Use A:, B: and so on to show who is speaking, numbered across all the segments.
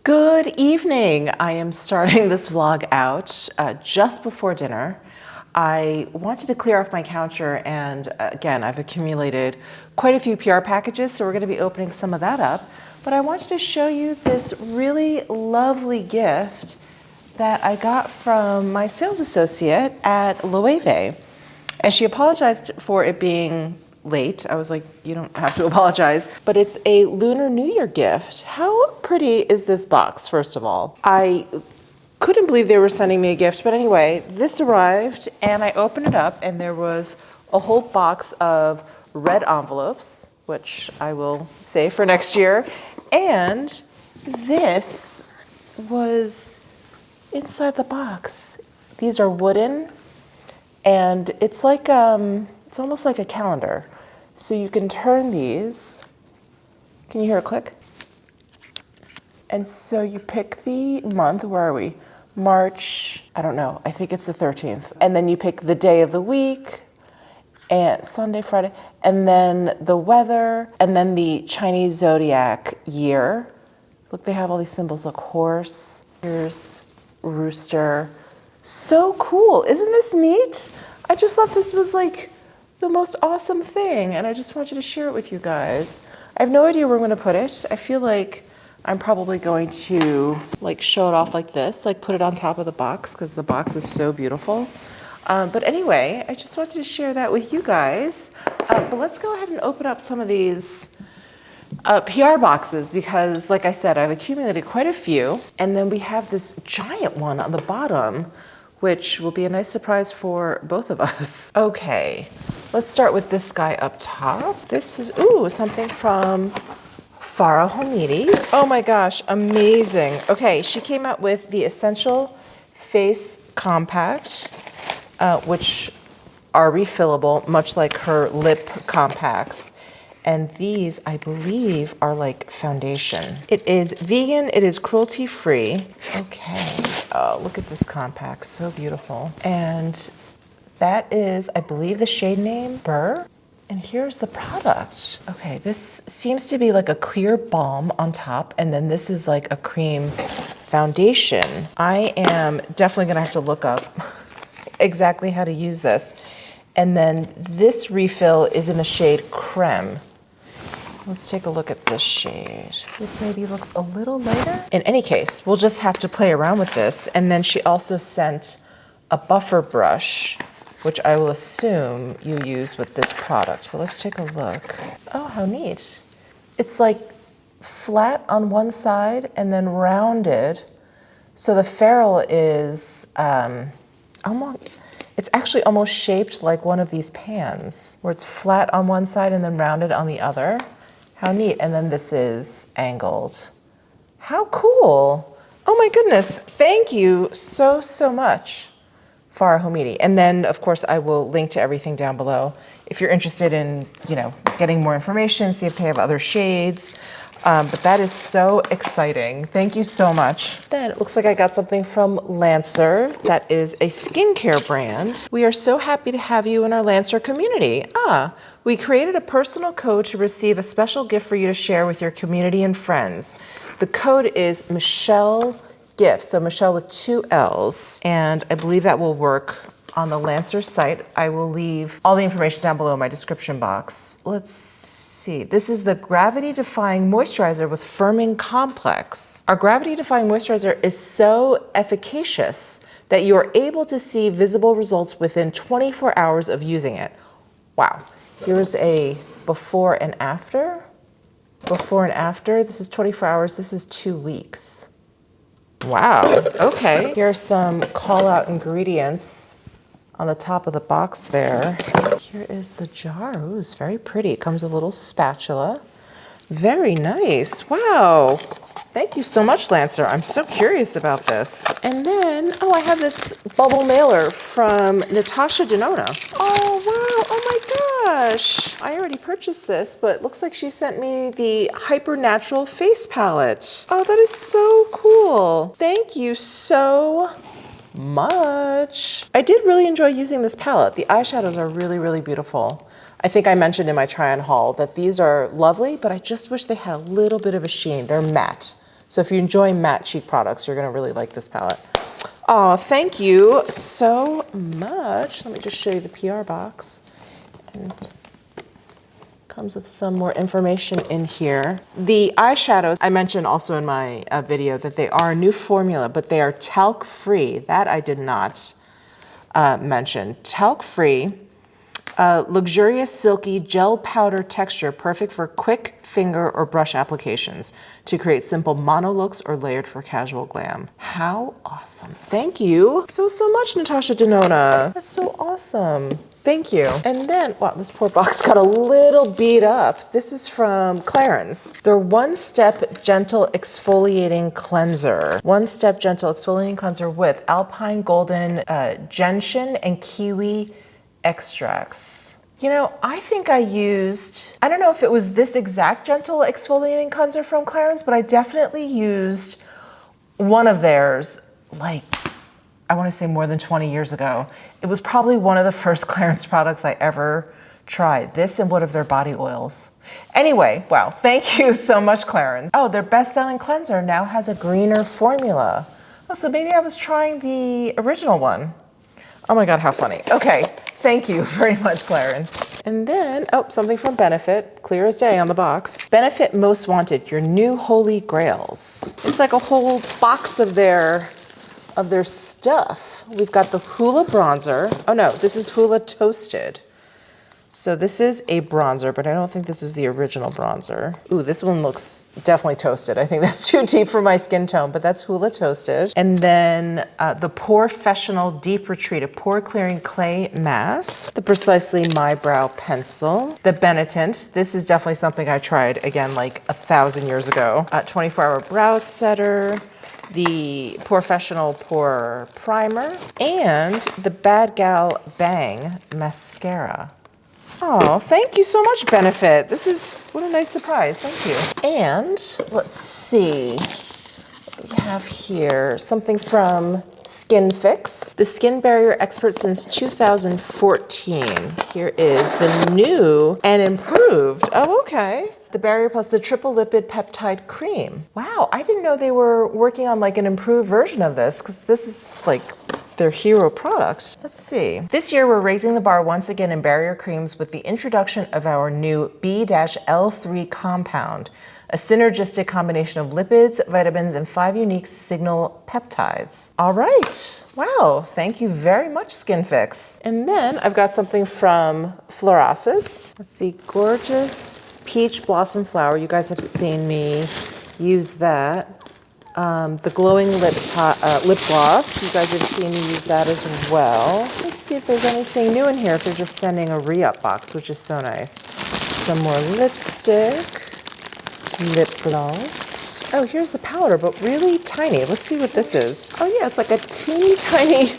A: Good evening. I am starting this vlog out just before dinner. I wanted to clear off my counter and again, I've accumulated quite a few PR packages, so we're going to be opening some of that up. But I wanted to show you this really lovely gift that I got from my sales associate at Loewe. And she apologized for it being late. I was like, you don't have to apologize, but it's a Lunar New Year gift. How pretty is this box, first of all? I couldn't believe they were sending me a gift, but anyway, this arrived and I opened it up and there was a whole box of red envelopes, which I will save for next year. And this was inside the box. These are wooden and it's like, it's almost like a calendar. So you can turn these. Can you hear a click? And so you pick the month, where are we? March, I don't know, I think it's the 13th. And then you pick the day of the week, and Sunday, Friday, and then the weather, and then the Chinese zodiac year. Look, they have all these symbols, like horse, here's rooster. So cool, isn't this neat? I just thought this was like the most awesome thing, and I just wanted to share it with you guys. I have no idea where I'm gonna put it. I feel like I'm probably going to like show it off like this, like put it on top of the box because the box is so beautiful. But anyway, I just wanted to share that with you guys. But let's go ahead and open up some of these PR boxes because, like I said, I've accumulated quite a few. And then we have this giant one on the bottom, which will be a nice surprise for both of us. Okay, let's start with this guy up top. This is, ooh, something from Farah Homidi. Oh my gosh, amazing. Okay, she came out with the Essential Face Compact, which are refillable, much like her lip compacts. And these, I believe, are like foundation. It is vegan, it is cruelty-free. Okay, oh, look at this compact, so beautiful. And that is, I believe, the shade name, Burr. And here's the product. Okay, this seems to be like a clear balm on top, and then this is like a cream foundation. I am definitely gonna have to look up exactly how to use this. And then this refill is in the shade Creme. Let's take a look at this shade. This maybe looks a little lighter. In any case, we'll just have to play around with this. And then she also sent a buffer brush, which I will assume you use with this product. But let's take a look. Oh, how neat. It's like flat on one side and then rounded. So the ferrule is it's actually almost shaped like one of these pans, where it's flat on one side and then rounded on the other. How neat. And then this is angled. How cool. Oh my goodness. Thank you so, so much, Farah Homidi. And then, of course, I will link to everything down below. If you're interested in, getting more information, see if they have other shades. But that is so exciting. Thank you so much. Then it looks like I got something from Lancer. That is a skincare brand. We are so happy to have you in our Lancer community. We created a personal code to receive a special gift for you to share with your community and friends. The code is Michele Gift, so Michele with 2 L's. And I believe that will work on the Lancer site. I will leave all the information down below in my description box. Let's see. This is the Gravity Defying Moisturizer with Firming Complex. Our Gravity Defying Moisturizer is so efficacious that you are able to see visible results within 24 hours of using it. Wow. Here's a before and after. Before and after. This is 24 hours. This is 2 weeks. Wow. Okay. Here are some call-out ingredients on the top of the box there. Here is the jar. Ooh, it's very pretty. It comes with a little spatula. Very nice. Wow. Thank you so much, Lancer. I'm so curious about this. And then, oh, I have this bubble mailer from Natasha Denona. Oh, wow. Oh my gosh. I already purchased this, but it looks like she sent me the Hyper Natural Face Palette. Oh, that is so cool. Thank you so much. I did really enjoy using this palette. The eyeshadows are really, really beautiful. I think I mentioned in my try-on haul that these are lovely, but I just wish they had a little bit of a sheen. They're matte. So if you enjoy matte cheek products, you're gonna really like this palette. Oh, thank you so much. Let me just show you the PR box. And comes with some more information in here. The eyeshadows, I mentioned also in my video that they are a new formula, but they are talc-free. That I did not mention. Talc-free, luxurious silky gel powder texture, perfect for quick finger or brush applications to create simple mono looks or layered for casual glam. How awesome. Thank you so much, Natasha Denona. That's so awesome. Thank you. And then, wow, this poor box got a little beat up. This is from Clarins. Their one-step gentle exfoliating cleanser. One-step gentle exfoliating cleanser with alpine golden gentian and kiwi extracts. You know, I think I used, I don't know if it was this exact gentle exfoliating cleanser from Clarins, but I definitely used one of theirs, like, I want to say more than 20 years ago. It was probably one of the first Clarins products I ever tried. This and one of their body oils. Anyway, wow, thank you so much, Clarins. Oh, their best-selling cleanser now has a greener formula. Oh, so maybe I was trying the original one. Oh my God, how funny. Okay, thank you very much, Clarins. And then, oh, something from Benefit, clear as day on the box. Benefit Most Wanted, your new holy grails. It's like a whole box of their stuff. We've got the Hoola bronzer. Oh no, this is Hoola Toasted. So this is a bronzer, but I don't think this is the original bronzer. Ooh, this one looks definitely toasted. I think that's too deep for my skin tone, but that's Hoola Toasted. And then the Porefessional Deep Retreat, a pore clearing clay mask. The Precisely My Brow pencil. The Benetint. This is definitely something I tried, again, like 1,000 years ago. 24-hour brow setter. The Porefessional Pore Primer. And the Bad Gal Bang Mascara. Oh, thank you so much, Benefit. This is, what a nice surprise. Thank you. And let's see what we have here. Something from Skin Fix, the skin barrier expert since 2014. Here is the new and improved. Oh, okay. The Barrier Plus, the Triple Lipid Peptide Cream. Wow, I didn't know they were working on like an improved version of this, because this is like their hero product. Let's see. This year we're raising the bar once again in barrier creams with the introduction of our new B-L3 compound, a synergistic combination of lipids, vitamins, and 5 unique signal peptides. All right. Wow. Thank you very much, Skin Fix. And then I've got something from Florasis. Let's see. Gorgeous Peach Blossom Flower. You guys have seen me use that. The glowing lip gloss. You guys have seen me use that as well. Let's see if there's anything new in here, if they're just sending a re-up box, which is so nice. Some more lipstick, lip gloss. Oh, here's the powder, but really tiny. Let's see what this is. Oh yeah, it's like a teeny tiny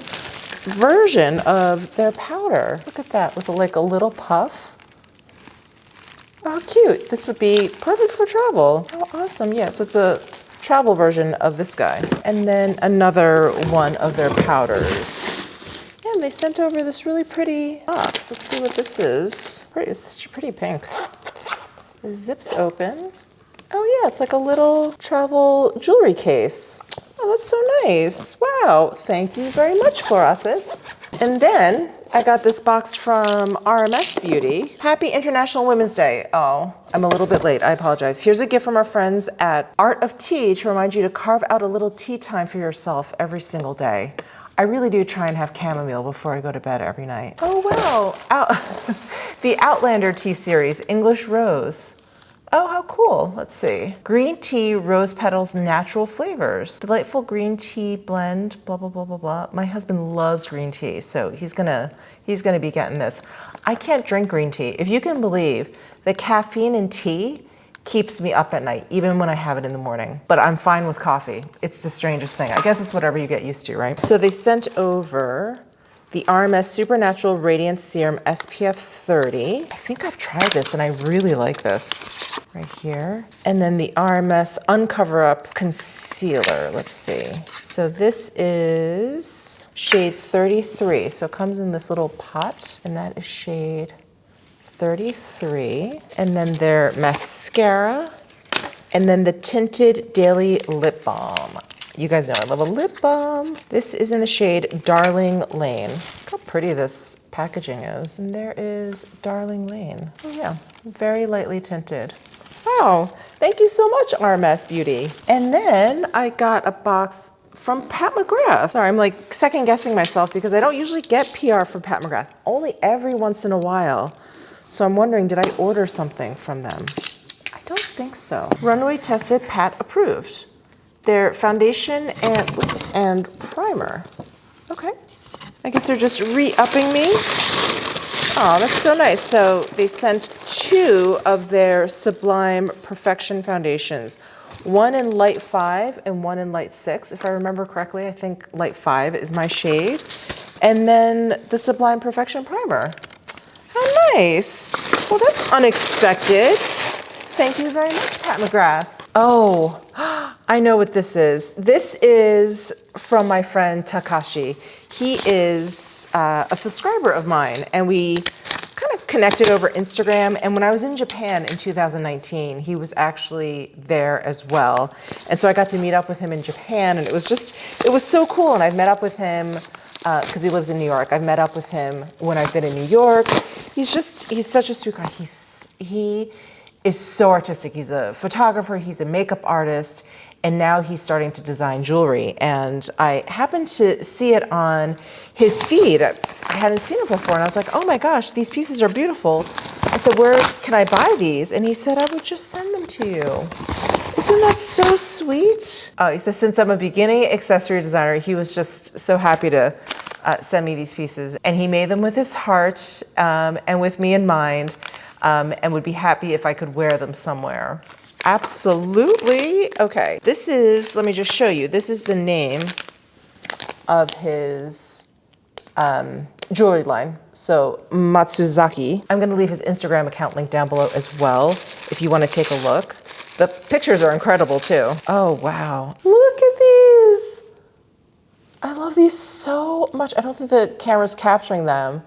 A: version of their powder. Look at that, with like a little puff. Oh, how cute. This would be perfect for travel. Oh, awesome. Yeah, so it's a travel version of this guy. And then another one of their powders. Yeah, and they sent over this really pretty box. Let's see what this is. It's such a pretty pink. The zips open. Oh yeah, it's like a little travel jewelry case. Oh, that's so nice. Wow, thank you very much, Florasis. And then I got this box from RMS Beauty. Happy International Women's Day. Oh, I'm a little bit late, I apologize. Here's a gift from our friends at Art of Tea to remind you to carve out a little tea time for yourself every single day. I really do try and have chamomile before I go to bed every night. Oh wow, the Outlander tea series, English Rose. Oh, how cool. Let's see. Green tea, rose petals, natural flavors. Delightful green tea blend, blah, blah, blah, blah, blah. My husband loves green tea, so he's gonna be getting this. I can't drink green tea. If you can believe, the caffeine in tea keeps me up at night, even when I have it in the morning. But I'm fine with coffee. It's the strangest thing. I guess it's whatever you get used to, right? So they sent over the RMS Supernatural Radiance Serum SPF 30. I think I've tried this and I really like this right here. And then the RMS Uncover Up Concealer. Let's see. So this is shade 33. So it comes in this little pot and that is shade 33. And then their mascara And then the Tinted Daily Lip Balm. You guys know I love a lip balm. This is in the shade Darling Lane. Look how pretty this packaging is. And there is Darling Lane. Oh yeah, very lightly tinted. Wow, thank you so much, RMS Beauty. And then I got a box from Pat McGrath. Sorry, I'm like second guessing myself because I don't usually get PR from Pat McGrath, only every once in a while. So I'm wondering, did I order something from them? I don't think so. Runway tested, Pat approved. Their foundation and primer. Okay. I guess they're just re-upping me. Oh, that's so nice. So they sent 2 of their Sublime Perfection foundations. One in light 5 and one in light 6. If I remember correctly, I think light 5 is my shade. And then the Sublime Perfection primer. How nice. Well, that's unexpected. Thank you very much, Pat McGrath. Oh, I know what this is. This is from my friend Takashi. He is a subscriber of mine, and we kind of connected over Instagram. And when I was in Japan in 2019, he was actually there as well. And so I got to meet up with him in Japan, and it was so cool. And I've met up with him because he lives in New York. I've met up with him when I've been in New York. He's such a sweet guy. He is so artistic. He's a photographer, he's a makeup artist, and now he's starting to design jewelry. And I happened to see it on his feed. I hadn't seen it before, and I was like, oh my gosh, these pieces are beautiful. I said, where can I buy these? And he said, I would just send them to you. Isn't that so sweet? Oh, he says, since I'm a beginning accessory designer, he was just so happy to send me these pieces. And he made them with his heart and with me in mind. And would be happy if I could wear them somewhere. Absolutely. Okay, this is, let me just show you. This is the name of his jewelry line. So Matsuzaki. I'm gonna leave his Instagram account link down below as well if you wanna take a look. The pictures are incredible too. Oh, wow. Look at these. I love these so much. I don't think the camera's capturing them,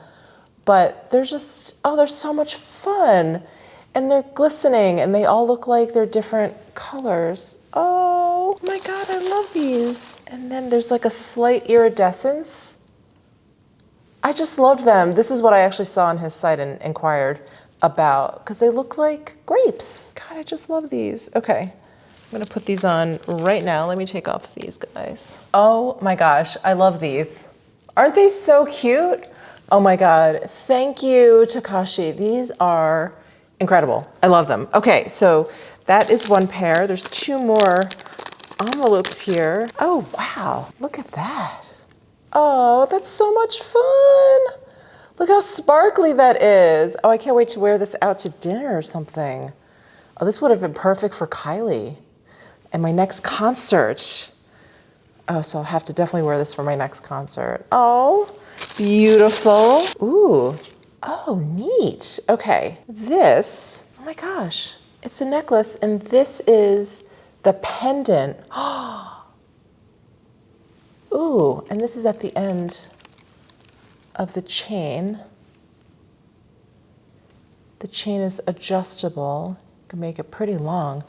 A: but they're just, oh, they're so much fun. And they're glistening and they all look like they're different colors. Oh my God, I love these. And then there's like a slight iridescence. I just loved them. This is what I actually saw on his site and inquired about because they look like grapes. God, I just love these. Okay, I'm gonna put these on right now. Let me take off these guys. Oh my gosh, I love these. Aren't they so cute? Oh my God, thank you, Takashi. These are incredible. I love them. Okay, so that is one pair. There's 2 more envelopes here. Oh, wow, look at that. Oh, that's so much fun. Look how sparkly that is. Oh, I can't wait to wear this out to dinner or something. Oh, this would have been perfect for Kylie and my next concert. Oh, so I'll have to definitely wear this for my next concert. Oh, beautiful. Ooh, oh, neat. Okay, this, oh my gosh, it's a necklace and this is the pendant. Ooh, and this is at the end of the chain. The chain is adjustable. You can make it pretty long.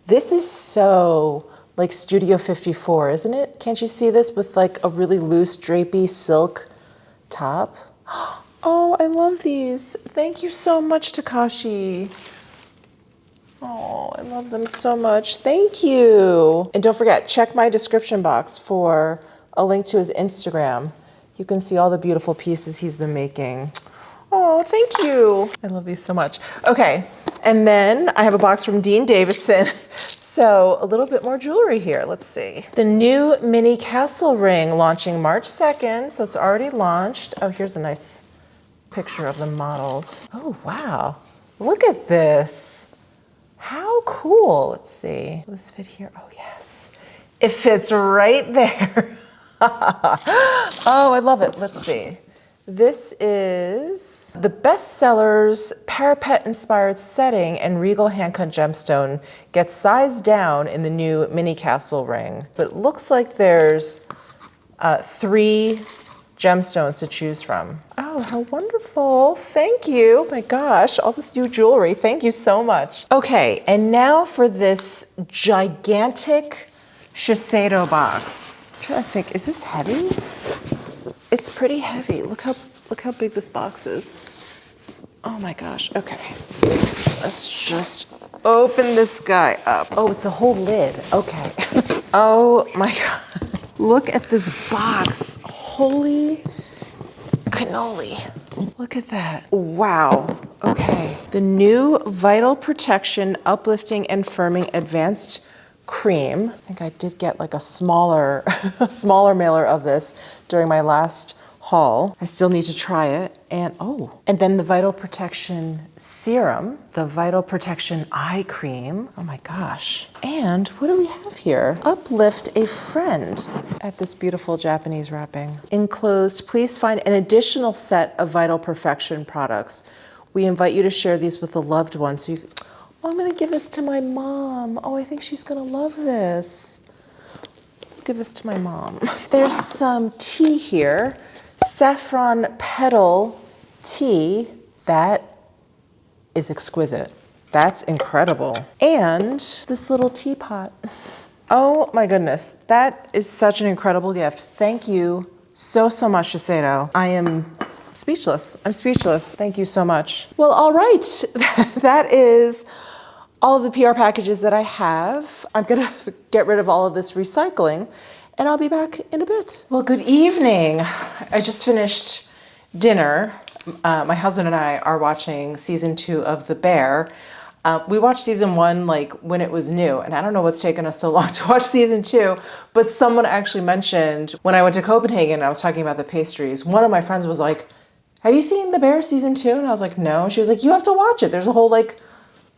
A: This is so like Studio 54, isn't it? Can't you see this with like a really loose drapey silk top? Oh, I love these. Thank you so much, Takashi. Oh, I love them so much. Thank you. And don't forget, check my description box for a link to his Instagram. You can see all the beautiful pieces he's been making. Oh, thank you. I love these so much. Okay, and then I have a box from Dean Davidson. So a little bit more jewelry here. Let's see. The new mini castle ring launching March 2nd. So it's already launched. Oh, here's a nice picture of them modeled. Oh, wow. Look at this. How cool. Let's see. Will this fit here? Oh, yes. It fits right there. Oh, I love it. Let's see. This is the Bestsellers parapet-inspired setting and regal hand-cut gemstone gets sized down in the new mini castle ring. But it looks like there's 3 gemstones to choose from. Oh, how wonderful. Thank you. My gosh, all this new jewelry. Thank you so much. Okay, and now for this gigantic Shiseido box. I'm trying to think, is this heavy? It's pretty heavy. Look how big this box is. Oh my gosh, okay. Let's just open this guy up. Oh, it's a whole lid, okay. Oh my God. Look at this box. Holy cannoli. Look at that. Wow. Okay. The new Vital Protection Uplifting and Firming Advanced Cream. I think I did get like a smaller, smaller mailer of this during my last haul. I still need to try it. And then the Vital Protection Serum, the Vital Protection Eye Cream. Oh my gosh. And what do we have here? Uplift a Friend at this beautiful Japanese wrapping. Enclosed, please find an additional set of Vital Perfection products. We invite you to share these with a loved one. So oh, I'm gonna give this to my mom. Oh, I think she's gonna love this. I'll give this to my mom. There's some tea here. Saffron petal tea. That is exquisite. That's incredible. And this little teapot. Oh my goodness, that is such an incredible gift. Thank you so much, Shiseido. I am speechless. I'm speechless. Thank you so much. Well, all right, that is all of the PR packages that I have. I'm gonna get rid of all of this recycling and I'll be back in a bit. Well, good evening. I just finished dinner. My husband and I are watching season 2 of The Bear. We watched season 1 like when it was new, and I don't know what's taken us so long to watch season 2, but someone actually mentioned when I went to Copenhagen and I was talking about the pastries, one of my friends was like, have you seen The Bear season 2? And I was like, no. She was like, you have to watch it. There's a whole like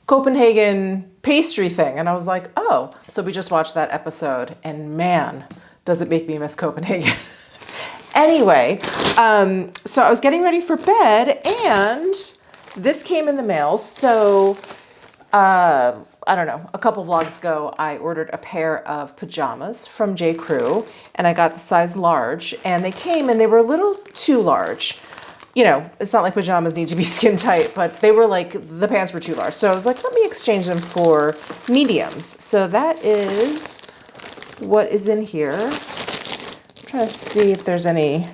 A: Copenhagen pastry thing. And I was like, oh. So we just watched that episode and man, does it make me miss Copenhagen. Anyway, so I was getting ready for bed and this came in the mail. So I don't know, a couple vlogs ago, I ordered a pair of pajamas from J. Crew and I got the size large and they came and they were a little too large. You know, it's not like pajamas need to be skin tight, but they were like, the pants were too large. So I was like, let me exchange them for mediums. So that is what is in here. I'm trying to see if there's any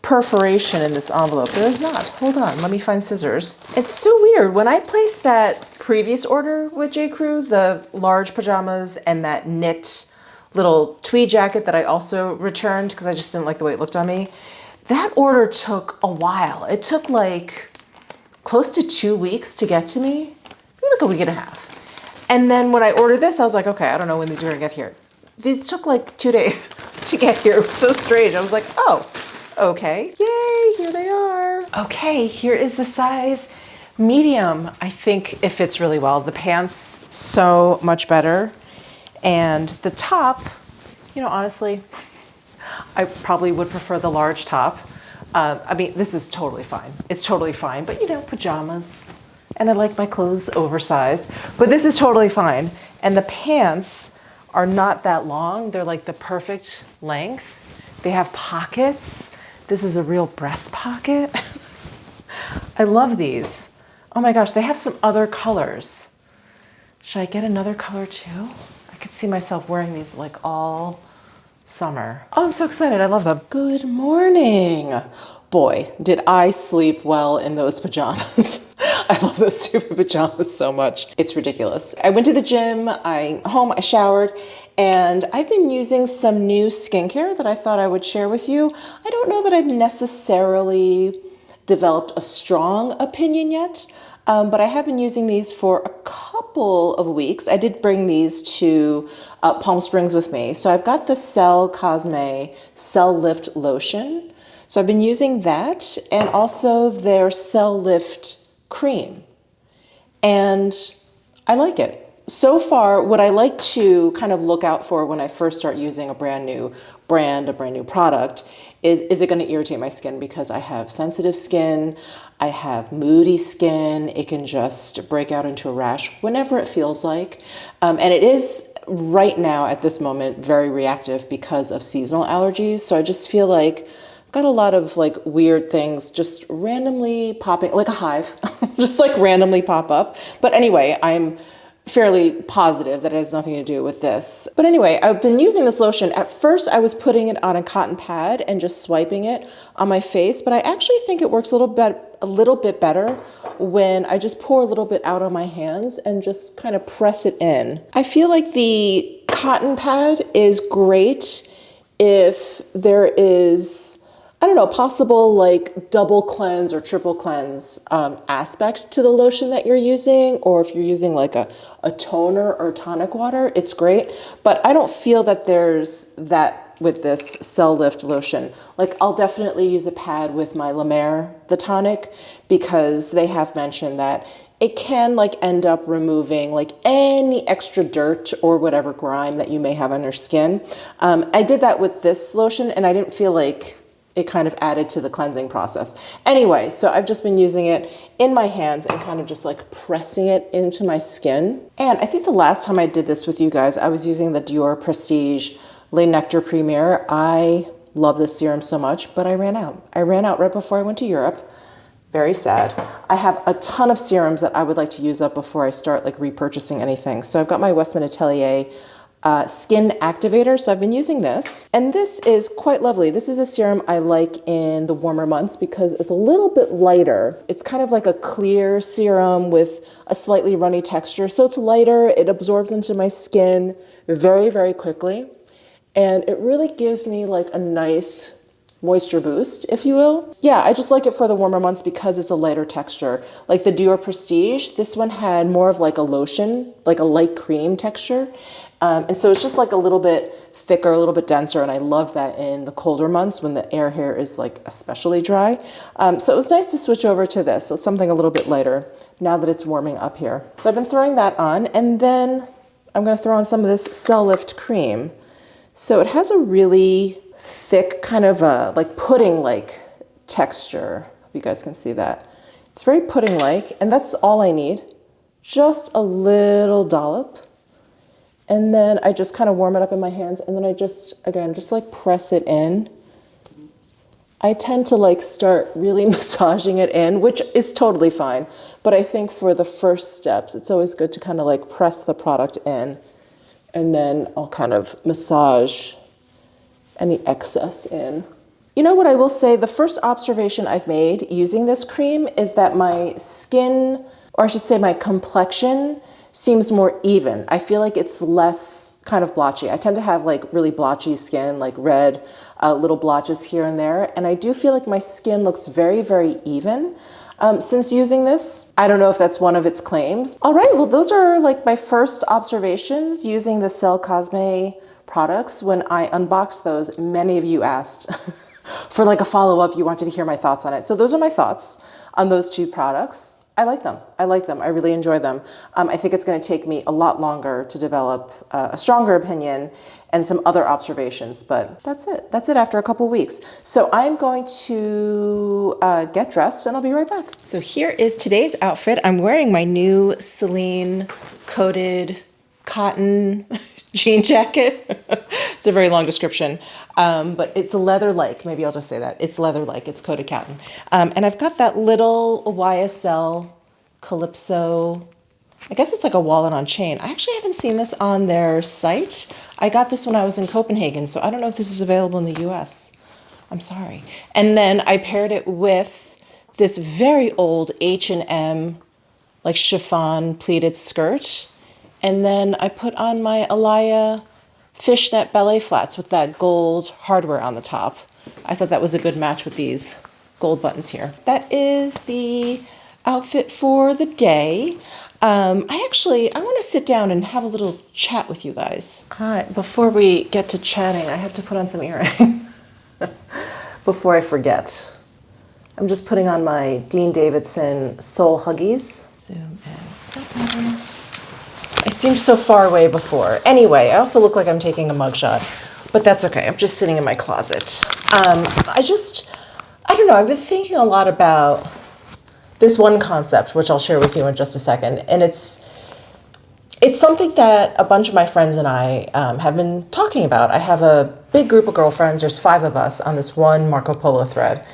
A: perforation in this envelope. There is not. Hold on, let me find scissors. It's so weird. When I placed that previous order with J. Crew, the large pajamas and that knit little tweed jacket that I also returned because I just didn't like the way it looked on me, that order took a while. It took like close to 2 weeks to get to me, maybe like a week and a half. And then when I ordered this, I was like, okay, I don't know when these are gonna get here. These took like 2 days to get here. It was so strange. I was like, oh, okay. Yay, here they are. Okay, here is the size medium. I think it fits really well. The pants, so much better. And the top, you know, honestly, I probably would prefer the large top. I mean, this is totally fine. It's totally fine, but you know, pajamas. And I like my clothes oversized, but this is totally fine. And the pants are not that long. They're like the perfect length. They have pockets. This is a real breast pocket. I love these. Oh my gosh, they have some other colors. Should I get another color too? I could see myself wearing these like all summer. Oh, I'm so excited. I love them. Good morning. Boy, did I sleep well in those pajamas. I love those stupid pajamas so much. It's ridiculous. I went to the gym, I showered, and I've been using some new skincare that I thought I would share with you. I don't know that I've necessarily developed a strong opinion yet, but I have been using these for a couple of weeks. I did bring these to Palm Springs with me. So I've got the Cell Cosme Cell Lift Lotion. So I've been using that and also their Cell Lift Cream. And I like it. So far, what I like to kind of look out for when I first start using a brand new brand, a brand new product, is it going to irritate my skin? Because I have sensitive skin, I have moody skin, it can just break out into a rash whenever it feels like. And it is right now at this moment very reactive because of seasonal allergies. So I just feel like Got a lot of like weird things just randomly popping, like a hive, just like randomly pop up. But anyway, I'm fairly positive that it has nothing to do with this. But anyway, I've been using this lotion. At first, I was putting it on a cotton pad and just swiping it on my face, but I actually think it works a little bit better when I just pour a little bit out on my hands and just kind of press it in. I feel like the cotton pad is great if there is, I don't know, possible like double cleanse or triple cleanse aspect to the lotion that you're using, or if you're using like a toner or tonic water, it's great. But I don't feel that there's that with this Cell Lift lotion. Like I'll definitely use a pad with my La Mer, the tonic, because they have mentioned that it can like end up removing like any extra dirt or whatever grime that you may have on your skin. I did that with this lotion and I didn't feel like it kind of added to the cleansing process. Anyway, so I've just been using it in my hands and kind of just like pressing it into my skin. And I think the last time I did this with you guys, I was using the Dior Prestige Le Nectar Premier. I love this serum so much, but I ran out. I ran out right before I went to Europe. Very sad. I have a ton of serums that I would like to use up before I start like repurchasing anything. So I've got my Westman Atelier skin activator. So I've been using this, and this is quite lovely. This is a serum I like in the warmer months because it's a little bit lighter. It's kind of like a clear serum with a slightly runny texture. So it's lighter, it absorbs into my skin very, very quickly. And it really gives me like a nice moisture boost, if you will. Yeah, I just like it for the warmer months because it's a lighter texture. Like the Dior Prestige, this one had more of like a lotion, like a light cream texture. And so it's just like a little bit thicker, a little bit denser. And I love that in the colder months when the air here is like especially dry. So it was nice to switch over to this. So something a little bit lighter now that it's warming up here. So I've been throwing that on, and then I'm gonna throw on some of this Cell Lift cream. So it has a really thick kind of a like pudding-like texture. Hope you guys can see that. It's very pudding-like, and that's all I need. Just a little dollop. And then I just kind of warm it up in my hands, and then I just, again, just like press it in. I tend to like start really massaging it in, which is totally fine. But I think for the first steps, it's always good to kind of like press the product in, and then I'll kind of massage any excess in. You know what I will say, the first observation I've made using this cream is that my skin, or I should say my complexion, seems more even. I feel like it's less kind of blotchy. I tend to have like really blotchy skin, like red little blotches here and there. And I do feel like my skin looks very, very even since using this. I don't know if that's one of its claims. All right, well, those are like my first observations using the Cell Cosme products. When I unboxed those, many of you asked for like a follow-up. You wanted to hear my thoughts on it. So those are my thoughts on those two products. I like them. I like them. I really enjoy them. I think it's going to take me a lot longer to develop a stronger opinion and some other observations, but that's it. That's it after a couple weeks. So I'm going to get dressed and I'll be right back. So here is today's outfit. I'm wearing my new Celine coated cotton jean jacket. It's a very long description, but it's leather-like. Maybe I'll just say that. It's leather-like. It's coated cotton. And I've got that little YSL Calypso, I guess it's like a wallet on chain. I actually haven't seen this on their site. I got this when I was in Copenhagen, so I don't know if this is available in the US. I'm sorry. And then I paired it with this very old H&M like chiffon pleated skirt. And then I put on my Alaya fishnet ballet flats with that gold hardware on the top. I thought that was a good match with these gold buttons here. That is the outfit for the day. I want to sit down and have a little chat with you guys. Before we get to chatting, I have to put on some earrings before I forget. I'm just putting on my Dean Davidson Soul Huggies. Zoom in. Is that better? I seemed so far away before. Anyway, I also look like I'm taking a mugshot, but that's okay. I'm just sitting in my closet. I don't know. I've been thinking a lot about this one concept, which I'll share with you in just a second. And it's It's something that a bunch of my friends and I have been talking about. I have a big group of girlfriends. There's 5 of us on this one Marco Polo thread.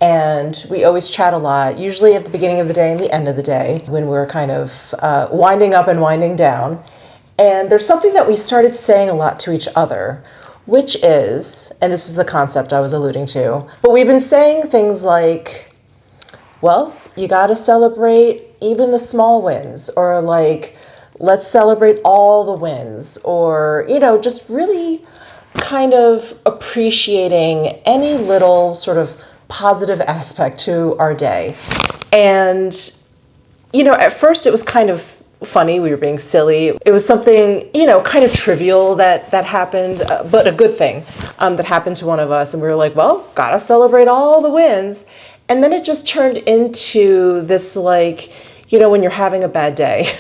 A: And we always chat a lot, usually at the beginning of the day and the end of the day, when we're kind of winding up and winding down. And there's something that we started saying a lot to each other, which is, and this is the concept I was alluding to, but we've been saying things like, well, you got to celebrate even the small wins, or like, let's celebrate all the wins, or, you know, just really kind of appreciating any little sort of positive aspect to our day. And, you know, at first it was kind of funny. We were being silly. It was something, you know, kind of trivial that happened, but a good thing that happened to one of us. And we were like, well, gotta celebrate all the wins. And then it just turned into this, like, you know, when you're having a bad day,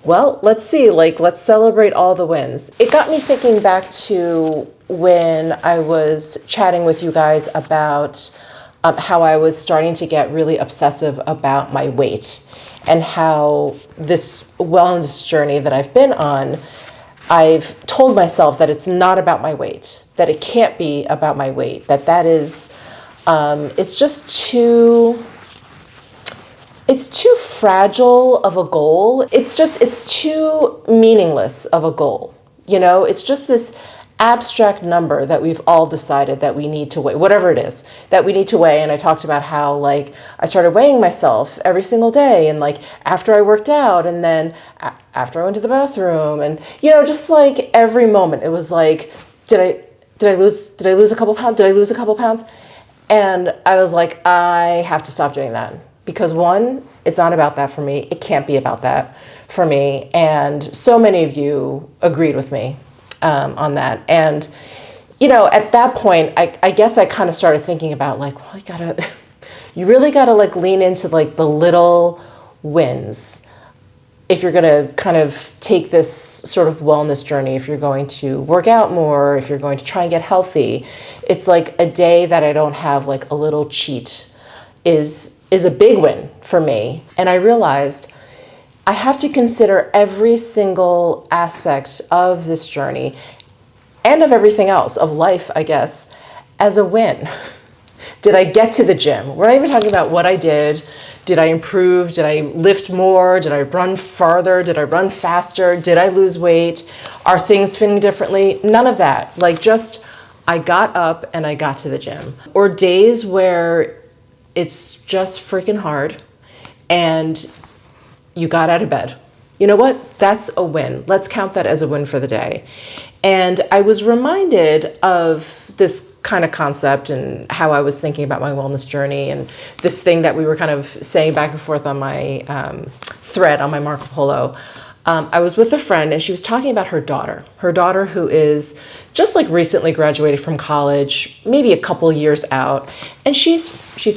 A: well, let's see, like, let's celebrate all the wins. It got me thinking back to when I was chatting with you guys about how I was starting to get really obsessive about my weight, and how this wellness journey that I've been on, I've told myself that it's not about my weight, that it can't be about my weight, that is, it's just it's too fragile of a goal. It's too meaningless of a goal. You know, it's just this abstract number that we've all decided that we need to weigh, whatever it is that we need to weigh. And I talked about how, like, I started weighing myself every single day, and like after I worked out, and then after I went to the bathroom, and, you know, just like every moment it was like, did I lose a couple pounds? Did I lose a couple pounds? And I was like, I have to stop doing that, because one, it's not about that for me. It can't be about that for me. And so many of you agreed with me on that. And, you know, at that point, I guess I kind of started thinking about, like, well, you really gotta like lean into like the little wins if you're gonna kind of take this sort of wellness journey, if you're going to work out more, if you're going to try and get healthy. It's like a day that I don't have like a little cheat is a big win for me. And I realized I have to consider every single aspect of this journey, and of everything else, of life, I guess, as a win. Did I get to the gym? We're not even talking about what I did. Did I improve? Did I lift more? Did I run farther? Did I run faster? Did I lose weight? Are things fitting differently? None of that. Like, just, I got up and I got to the gym. Or days where it's just freaking hard and you got out of bed. You know what? That's a win. Let's count that as a win for the day. And I was reminded of this kind of concept and how I was thinking about my wellness journey, and this thing that we were kind of saying back and forth on my thread on my Marco Polo. I was with a friend, and she was talking about her daughter who is just like recently graduated from college, maybe a couple years out, and she's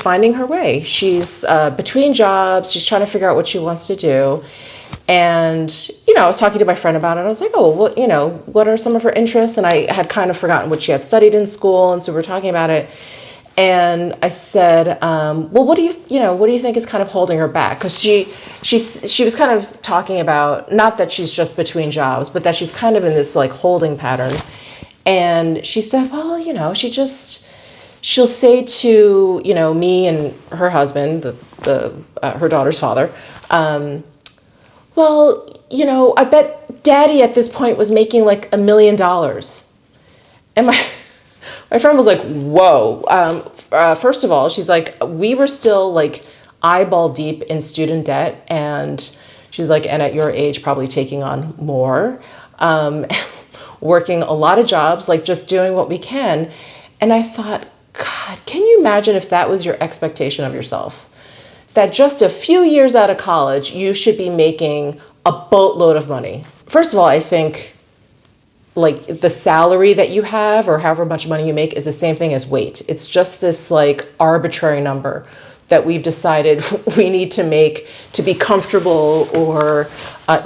A: finding her way. She's between jobs. She's trying to figure out what she wants to do. And, you know, I was talking to my friend about it. I was like, oh, well, you know, what are some of her interests? And I had kind of forgotten what she had studied in school. And so we were talking about it. And I said, well, what do you think is kind of holding her back? Because she was kind of talking about, not that she's just between jobs, but that she's kind of in this like holding pattern. And she said, well, you know, she'll say to, you know, me and her husband, her daughter's father, well, you know, I bet Daddy at this point was making like $1 million. And my friend was like, whoa. First of all, she's like, we were still like eyeball deep in student debt. And she's like, and at your age, probably taking on more, working a lot of jobs, like just doing what we can. And I thought, God, can you imagine if that was your expectation of yourself? That just a few years out of college, you should be making a boatload of money. First of all, I think like the salary that you have or however much money you make is the same thing as weight. It's just this like arbitrary number that we've decided we need to make to be comfortable or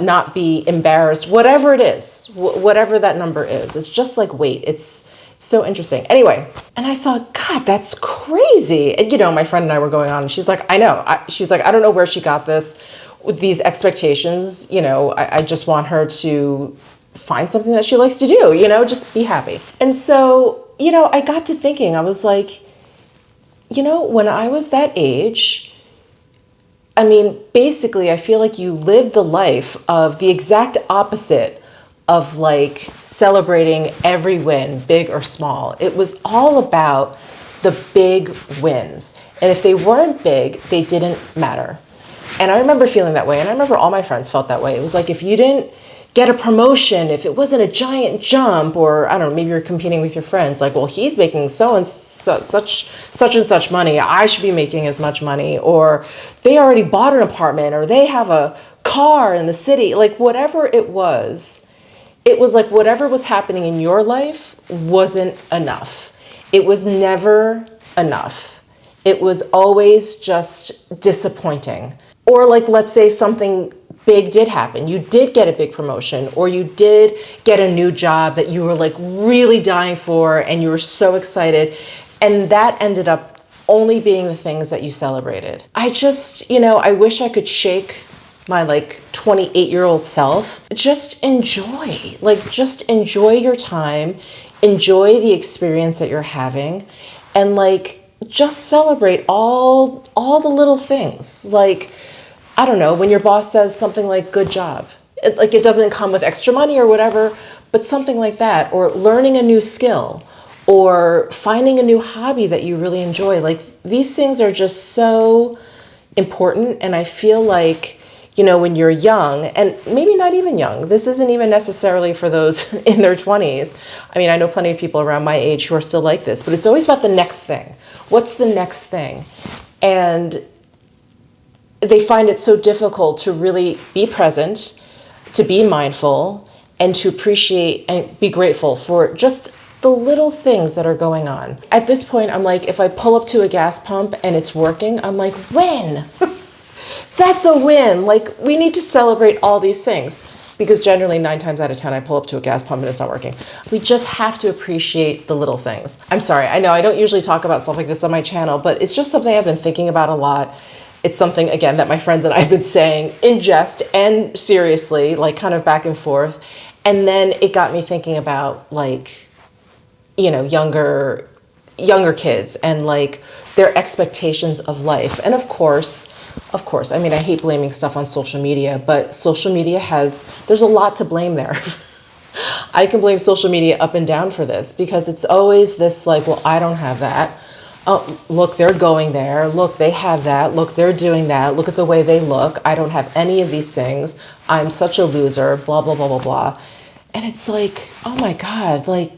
A: not be embarrassed, whatever it is, whatever that number is. It's just like weight. It's so interesting. Anyway, and I thought, God, that's crazy. And, you know, my friend and I were going on, and she's like, I know. She's like, I don't know where she got this. with these expectations, you know, I just want her to find something that she likes to do, you know, just be happy. And so, you know, I got to thinking, I was like, you know, when I was that age, I mean, basically, I feel like you lived the life of the exact opposite of like celebrating every win, big or small. It was all about the big wins. And if they weren't big, they didn't matter. And I remember feeling that way. And I remember all my friends felt that way. It was like, if you didn't get a promotion, if it wasn't a giant jump, or I don't know, maybe you're competing with your friends, like, well, he's making such and such money, I should be making as much money, or they already bought an apartment, or they have a car in the city, like whatever it was like whatever was happening in your life wasn't enough. It was never enough. It was always just disappointing. Or like, let's say something big did happen. You did get a big promotion, or you did get a new job that you were like really dying for and you were so excited. And that ended up only being the things that you celebrated. I just, you know, I wish I could shake my like 28-year-old self. Just enjoy your time, enjoy the experience that you're having, and like just celebrate all the little things. Like, I don't know, when your boss says something like, good job, it doesn't come with extra money or whatever, but something like that, or learning a new skill, or finding a new hobby that you really enjoy. Like, these things are just so important. And I feel like, you know, when you're young, and maybe not even young, this isn't even necessarily for those in their 20s. I mean, I know plenty of people around my age who are still like this, but it's always about the next thing. What's the next thing? And they find it so difficult to really be present, to be mindful, and to appreciate and be grateful for just the little things that are going on. At this point, I'm like, if I pull up to a gas pump and it's working, I'm like, when? That's a win. Like, we need to celebrate all these things, because generally 9 times out of 10, I pull up to a gas pump and it's not working. We just have to appreciate the little things. I'm sorry, I know I don't usually talk about stuff like this on my channel, but it's just something I've been thinking about a lot. It's something, again, that my friends and I have been saying in jest and seriously, like kind of back and forth. And then it got me thinking about, like, you know, younger kids and like their expectations of life. And of course, I mean, I hate blaming stuff on social media, but social media there's a lot to blame there. I can blame social media up and down for this, because it's always this like, well, I don't have that. Oh, look, they're going there. Look, they have that. Look, they're doing that. Look at the way they look. I don't have any of these things. I'm such a loser, blah, blah, blah, blah, blah. And it's like, oh my God, like,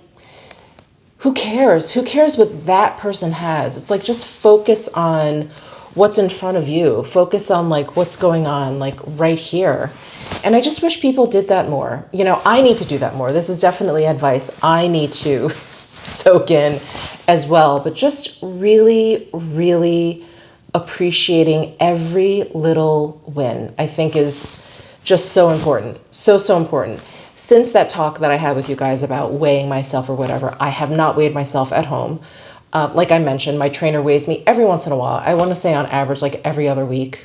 A: who cares? Who cares what that person has? It's like, just focus on what's in front of you. Focus on like what's going on, like right here. And I just wish people did that more. You know, I need to do that more. This is definitely advice I need to soak in as well. But just really, really appreciating every little win, I think, is just so important. So important. Since that talk that I had with you guys about weighing myself or whatever, I have not weighed myself at home. Like I mentioned, my trainer weighs me every once in a while. I want to say on average, like every other week,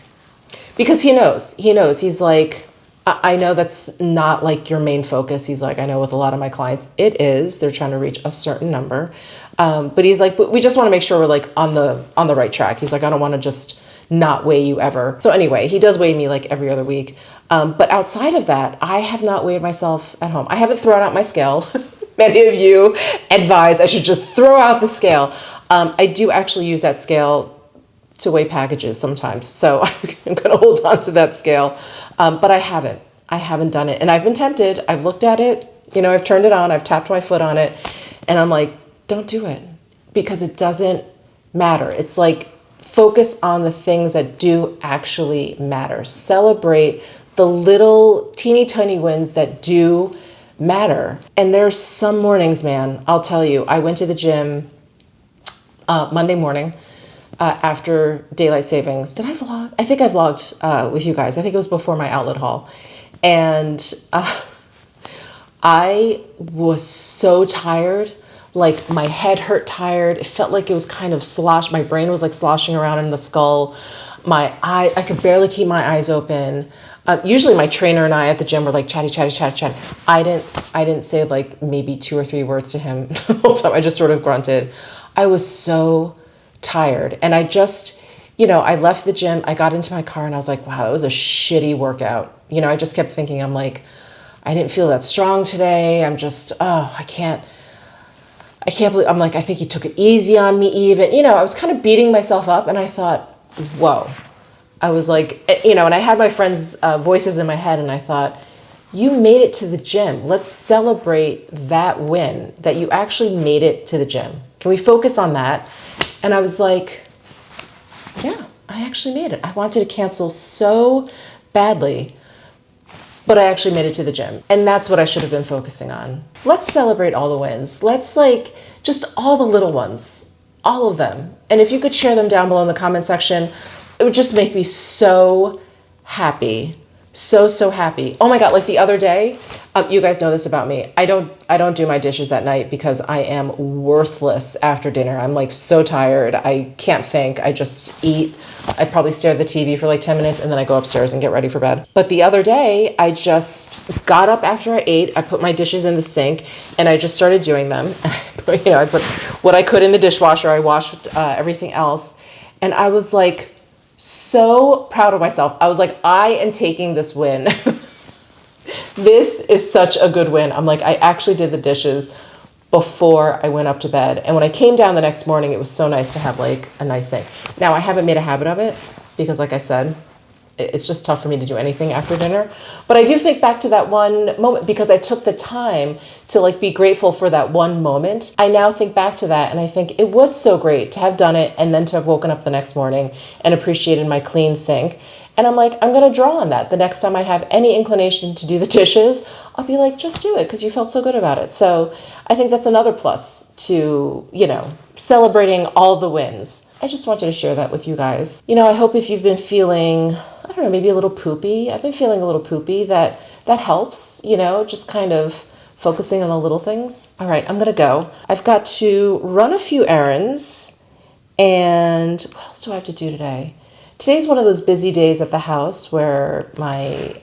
A: because he knows, he's like, I know that's not like your main focus. He's like, I know with a lot of my clients, it is, they're trying to reach a certain number. But he's like, but we just want to make sure we're like on the right track. He's like, I don't want to just not weigh you ever. So anyway, he does weigh me like every other week. But outside of that, I have not weighed myself at home. I haven't thrown out my scale. Many of you advise I should just throw out the scale. I do actually use that scale to weigh packages sometimes. So I'm going to hold on to that scale. But I haven't done it. And I've been tempted. I've looked at it, you know, I've turned it on, I've tapped my foot on it, and I'm like, don't do it, because it doesn't matter. It's like, focus on the things that do actually matter. Celebrate the little teeny tiny wins that do matter. And there's some mornings, man, I'll tell you, I went to the gym Monday morning after daylight savings. Did I vlog? I think I vlogged with you guys. I think it was before my outlet haul. And I was so tired. Like, my head hurt tired. It felt like it was kind of sloshed. My brain was like sloshing around in the skull. I could barely keep my eyes open. Usually my trainer and I at the gym were like chatty, chatty, chatty, chatty. I didn't say like maybe 2 or 3 words to him the whole time. I just sort of grunted. I was so tired. And I just, I left the gym, I got into my car and I was like, wow, that was a shitty workout. I just kept thinking, I'm like, I didn't feel that strong today. I'm just, I can't believe, I'm like, I think he took it easy on me even. I was kind of beating myself up and I thought, whoa. I was like, and I had my friends' voices in my head and I thought, you made it to the gym. Let's celebrate that win, that you actually made it to the gym. Can we focus on that? And I was like, yeah, I actually made it. I wanted to cancel so badly, but I actually made it to the gym. And that's what I should have been focusing on. Let's celebrate all the wins. Let's just all the little ones, all of them. And if you could share them down below in the comment section, it would just make me so happy. So happy. Oh my God, like the other day, you guys know this about me. I don't do my dishes at night because I am worthless after dinner. I'm like so tired. I can't think. I just eat. I probably stare at the TV for like 10 minutes and then I go upstairs and get ready for bed. But the other day, I just got up after I ate. I put my dishes in the sink and I just started doing them. I put what I could in the dishwasher. I washed everything else. And I was like, so proud of myself. I was like, I am taking this win. This is such a good win. I'm like, I actually did the dishes before I went up to bed. And when I came down the next morning, it was so nice to have like a nice sink. Now I haven't made a habit of it because like I said, it's just tough for me to do anything after dinner. But I do think back to that one moment because I took the time to like be grateful for that one moment. I now think back to that and I think it was so great to have done it and then to have woken up the next morning and appreciated my clean sink. And I'm like, I'm going to draw on that. The next time I have any inclination to do the dishes, I'll be like, just do it because you felt so good about it. So I think that's another plus to, celebrating all the wins. I just wanted to share that with you guys. I hope if you've been feeling, I don't know, maybe a little poopy. I've been feeling a little poopy, that helps, just kind of focusing on the little things. All right, I'm going to go. I've got to run a few errands. And what else do I have to do today? Today's one of those busy days at the house where my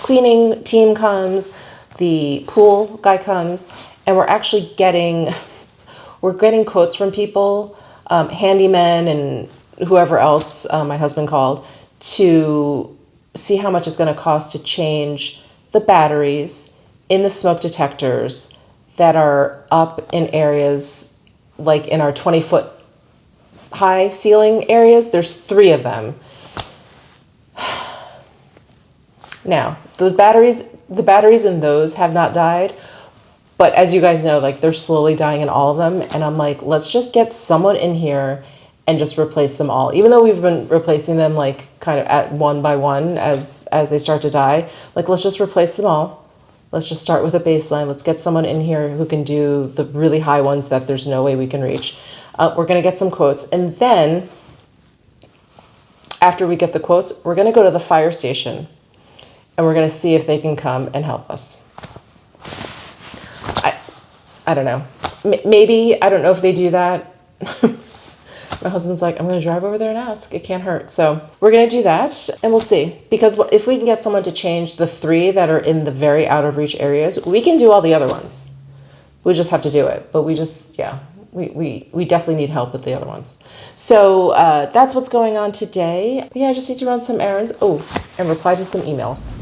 A: cleaning team comes, the pool guy comes, and we're actually getting quotes from people, handymen and whoever else my husband called, to see how much it's going to cost to change the batteries in the smoke detectors that are up in areas like in our 20-foot high ceiling areas. There's 3 of them. Now, the batteries in those have not died, but as you guys know, like they're slowly dying in all of them. And I'm like, let's just get someone in here and just replace them all. Even though we've been replacing them like kind of at one by one as they start to die, like let's just replace them all. Let's just start with a baseline. Let's get someone in here who can do the really high ones that there's no way we can reach. We're going to get some quotes. And then after we get the quotes, we're going to go to the fire station and we're going to see if they can come and help us. I don't know. Maybe, I don't know if they do that. My husband's like, I'm going to drive over there and ask. It can't hurt. So we're going to do that and we'll see. Because if we can get someone to change the 3 that are in the very out of reach areas, we can do all the other ones. We just have to do it. But we just, yeah. We definitely need help with the other ones. So that's what's going on today. But yeah, I just need to run some errands. Oh, and reply to some emails.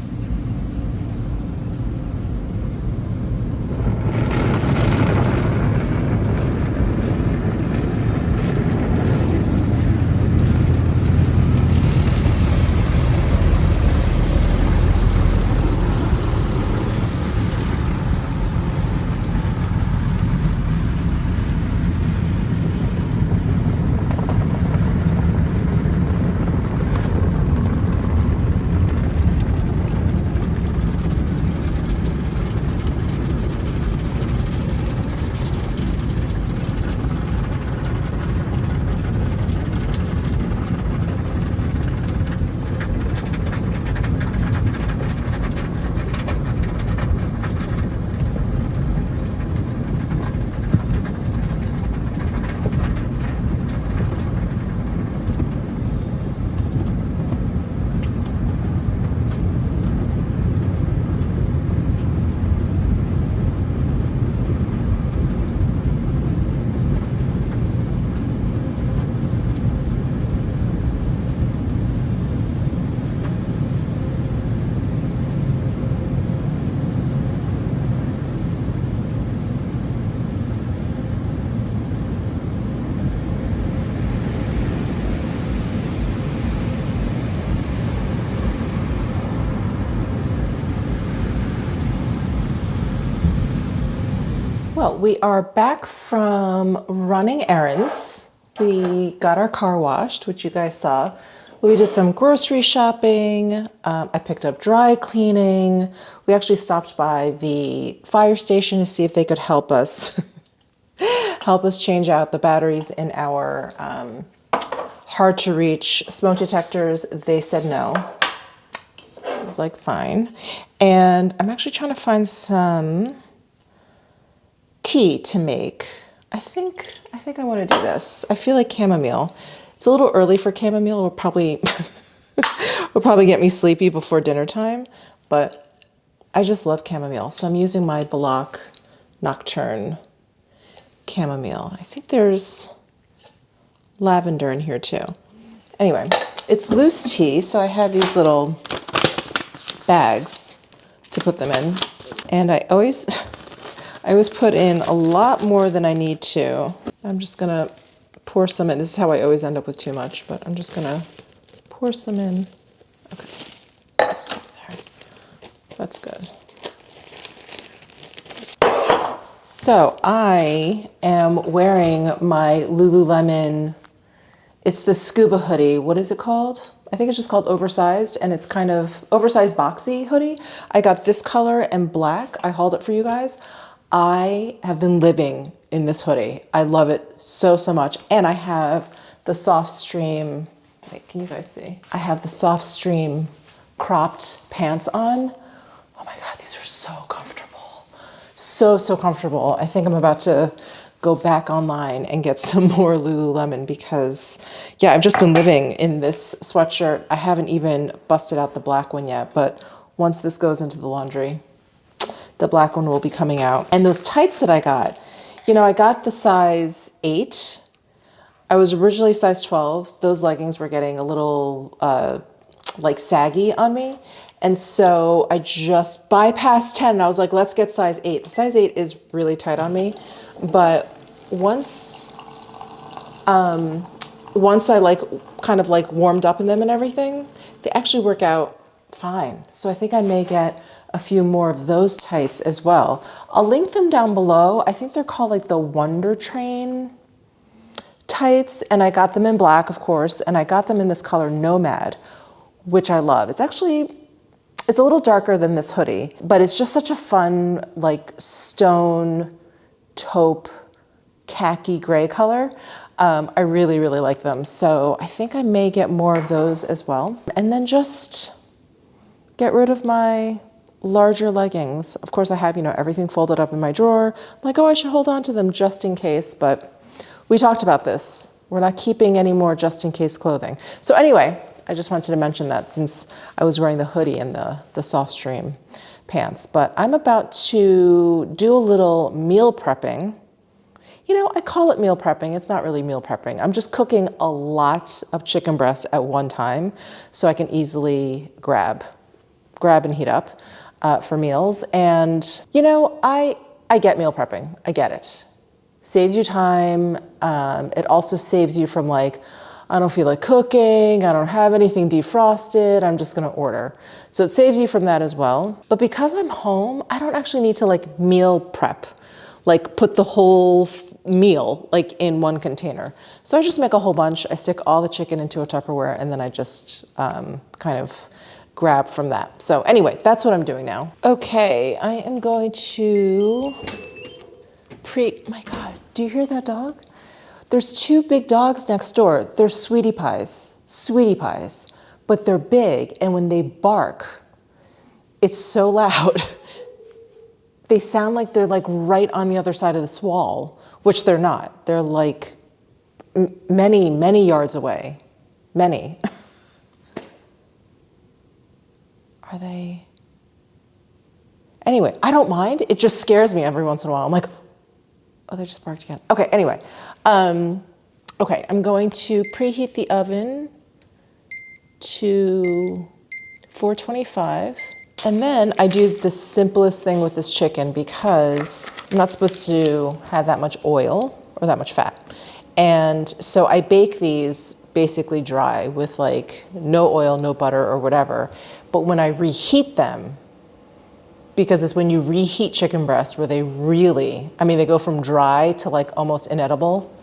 A: Well, we are back from running errands. We got our car washed, which you guys saw. We did some grocery shopping. I picked up dry cleaning. We actually stopped by the fire station to see if they could help us help us change out the batteries in our hard to reach smoke detectors. They said no. I was like, fine. And I'm actually trying to find some tea to make. I think I want to do this. I feel like chamomile. It's a little early for chamomile. It'll probably will probably get me sleepy before dinner time, but I just love chamomile. So I'm using my Bellocq Nocturne chamomile. I think there's lavender in here too. Anyway, it's loose tea, so I have these little bags to put them in, and I always put in a lot more than I need to. I'm just gonna pour some in. This is how I always end up with too much, but I'm just gonna pour some in. Okay, let's start there. That's good. So I am wearing my Lululemon, it's the scuba hoodie. What is it called? I think it's just called oversized, and it's kind of oversized boxy hoodie. I got this color and black. I hauled it for you guys. I have been living in this hoodie. I love it so, so much. And I have the soft stream, wait, can you guys see? I have the soft stream cropped pants on. Oh my God, these are so comfortable. So, so comfortable. I think I'm about to go back online and get some more Lululemon because, yeah, I've just been living in this sweatshirt. I haven't even busted out the black one yet, but once this goes into the laundry, the black one will be coming out. And those tights that I got, you know, I got the size 8. I was originally size 12. Those leggings were getting a little like saggy on me. And so I just bypassed 10 and I was like, let's get size 8. The size 8 is really tight on me. But once I like kind of like warmed up in them and everything, they actually work out fine. So I think I may get a few more of those tights as well. I'll link them down below. I think they're called like the Wonder Train tights, and I got them in black, of course, and I got them in this color Nomad, which I love. It's a little darker than this hoodie, but it's just such a fun like stone taupe khaki gray color. I really, really like them. So I think I may get more of those as well. And then just get rid of my larger leggings. Of course I have, you know, everything folded up in my drawer. I'm like, oh, I should hold on to them just in case, but we talked about this. We're not keeping any more just in case clothing. So anyway, I just wanted to mention that since I was wearing the hoodie and the soft stream pants, but I'm about to do a little meal prepping. You know, I call it meal prepping. It's not really meal prepping. I'm just cooking a lot of chicken breast at one time so I can easily grab and heat up for meals. And, you know, I get meal prepping. I get it. Saves you time. It also saves you from like, I don't feel like cooking. I don't have anything defrosted. I'm just going to order. So it saves you from that as well. But because I'm home, I don't actually need to like meal prep, like put the whole meal like in one container. So I just make a whole bunch. I stick all the chicken into a Tupperware and then I just kind of grab from that. So anyway, that's what I'm doing now. Okay, I am going to my God, do you hear that dog? There's 2 big dogs next door. They're sweetie pies, but they're big. And when they bark, it's so loud. They sound like they're like right on the other side of this wall, which they're not. They're like many, many yards away. Many. Are they? Anyway, I don't mind. It just scares me every once in a while. I'm like, oh, they just barked again. Okay, anyway. Okay, I'm going to preheat the oven to 425. And then I do the simplest thing with this chicken because I'm not supposed to have that much oil or that much fat. And so I bake these basically dry with like no oil, no butter or whatever. But when I reheat them, because it's when you reheat chicken breasts where they really, I mean, they go from dry to like almost inedible,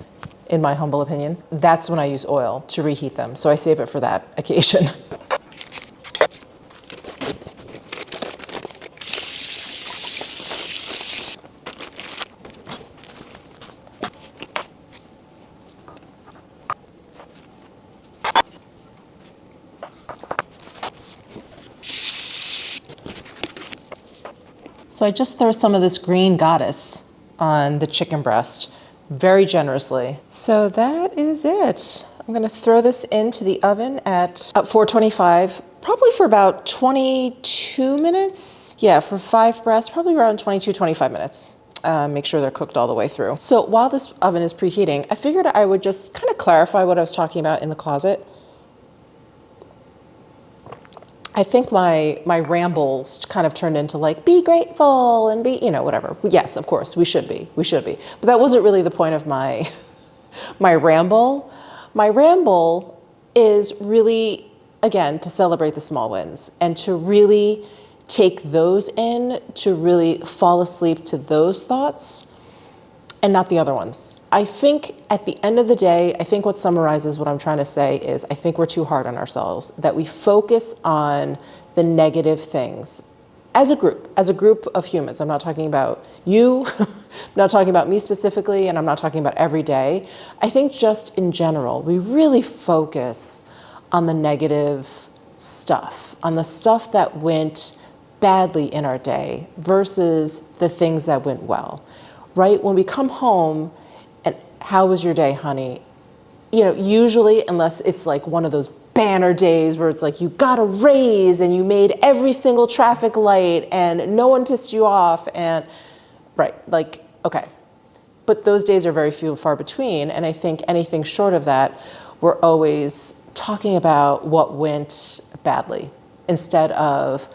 A: in my humble opinion. That's when I use oil to reheat them. So I save it for that occasion. So I just throw some of this green goddess on the chicken breast very generously. So that is it. I'm gonna throw this into the oven at 425, probably for about 22 minutes. Yeah, for 5 breasts, probably around 22, 25 minutes. Make sure they're cooked all the way through. So while this oven is preheating, I figured I would just kind of clarify what I was talking about in the closet. I think my rambles kind of turned into like, be grateful and be, you know, whatever. Yes, of course, we should be. But that wasn't really the point of my, my ramble. My ramble is really, again, to celebrate the small wins and to really take those in, to really fall asleep to those thoughts and not the other ones. I think at the end of the day, I think what summarizes what I'm trying to say is I think we're too hard on ourselves, that we focus on the negative things as a group of humans. I'm not talking about you, I'm not talking about me specifically, and I'm not talking about every day. I think just in general, we really focus on the negative stuff, on the stuff that went badly in our day versus the things that went well. Right? When we come home and how was your day, honey? You know, usually, unless it's like one of those banner days where it's like you got a raise and you made every single traffic light and no one pissed you off and, right, like, okay. But those days are very few and far between. And I think anything short of that, we're always talking about what went badly instead of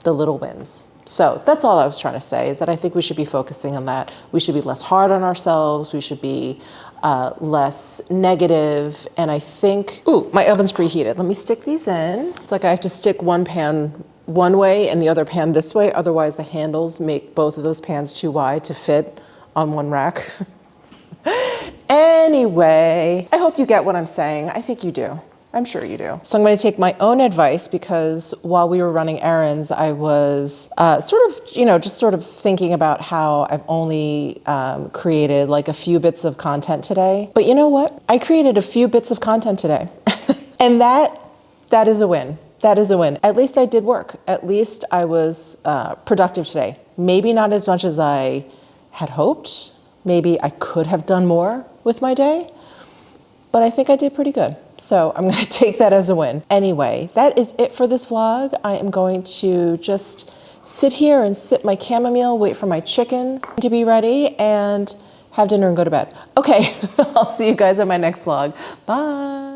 A: the little wins. So that's all I was trying to say, is that I think we should be focusing on that. We should be less hard on ourselves. We should be less negative. And I think, ooh, my oven's preheated. Let me stick these in. It's like I have to stick one pan one way and the other pan this way. Otherwise the handles make both of those pans too wide to fit on one rack. Anyway, I hope you get what I'm saying. I think you do. I'm sure you do. So I'm going to take my own advice, because while we were running errands, I was just sort of thinking about how I've only created like a few bits of content today. But you know what? I created a few bits of content today. And that is a win. That is a win. At least I did work. At least I was productive today. Maybe not as much as I had hoped. Maybe I could have done more with my day. But I think I did pretty good. So I'm gonna take that as a win. Anyway, that is it for this vlog. I am going to just sit here and sip my chamomile, wait for my chicken to be ready, and have dinner and go to bed. Okay, I'll see you guys in my next vlog. Bye.